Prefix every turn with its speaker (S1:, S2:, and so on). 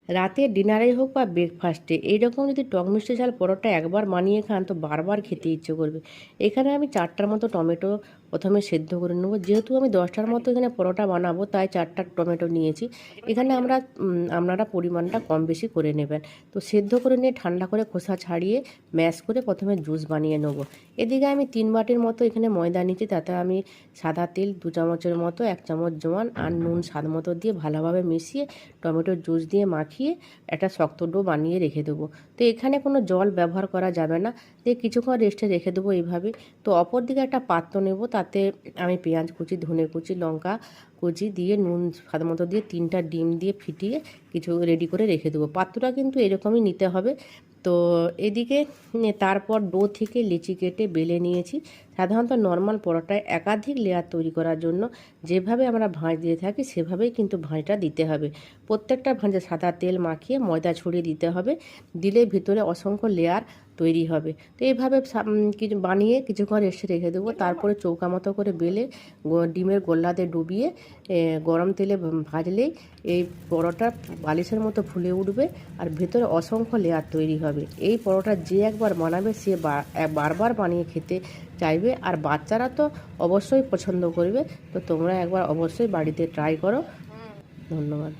S1: রাতে ডিনারে হোক বা ব্রেকফাস্টে এইরকম যদি টক মিষ্টি ঝাল পরোটা একবার বানিয়ে খান তো বারবার খেতে ইচ্ছে করবে। এখানে আমি 4টার মতো টমেটো প্রথমে সেদ্ধ করে নেবো। যেহেতু আমি 10টার মতো এখানে পরোটা বানাবো তাই 4টা টমেটো নিয়েছি। এখানে আপনারা পরিমাণটা কম বেশি করে নেবেন। তো সেদ্ধ করে নিয়ে ঠান্ডা করে খোসা ছাড়িয়ে ম্যাশ করে প্রথমে জুস বানিয়ে নেবো। এদিকে আমি 3 বাটির মতো এখানে ময়দা নিচ্ছি, তাতে আমি সাদা তেল 2 চামচের মতো, 1 চামচ জোয়ান আর নুন স্বাদ মতো দিয়ে ভালোভাবে মিশিয়ে টমেটোর জুস দিয়ে মাখিয়ে একটা শক্ত ডো বানিয়ে রেখে দেবো। তো এখানে কোনো জল ব্যবহার করা যাবে না, দিয়ে কিছুক্ষণ রেস্টে রেখে দেবো এইভাবে। তো অপর দিকে একটা পাত্র নেব, তাতে আমি পেঁয়াজ কুচি, ধনে কুচি, লঙ্কা কুচি দিয়ে নুন স্বাদ মতো দিয়ে 3টা ডিম দিয়ে ফিটিয়ে কিছু রেডি করে রেখে দেবো। পাত্রটা কিন্তু এরকমই নিতে হবে। তো এদিকে তারপর ডো থেকে লিচি কেটে বেলে নিয়েছি। সাধারণত নর্মাল পরোটায় একাধিক লেয়ার তৈরি করার জন্য যেভাবে আমরা ভাঁজ দিয়ে থাকি সেভাবেই কিন্তু ভাঁজটা দিতে হবে। প্রত্যেকটা ভাঁজে সাদা তেল মাখিয়ে ময়দা ছড়িয়ে দিতে হবে, দিলে ভিতরে অসংখ্য লেয়ার তৈরি হবে। তো এইভাবে কিছু বানিয়ে কিছুক্ষণ রেস্টে রেখে দেবো। তারপরে চৌকা মতো করে বেলে ডিমের গোল্লাতে ডুবিয়ে গরম তেলে ভাজলেই এই পরোটা বালিশের মতো ফুলে উঠবে আর ভেতরে অসংখ্য লেয়ার তৈরি হবে। এই পরোটা যে একবার বানাবে সে বারবার বানিয়ে খেতে চাইবে, আর বাচ্চারা তো অবশ্যই পছন্দ করবে। তো তোমরা একবার অবশ্যই বাড়িতে ট্রাই করো। ধন্যবাদ।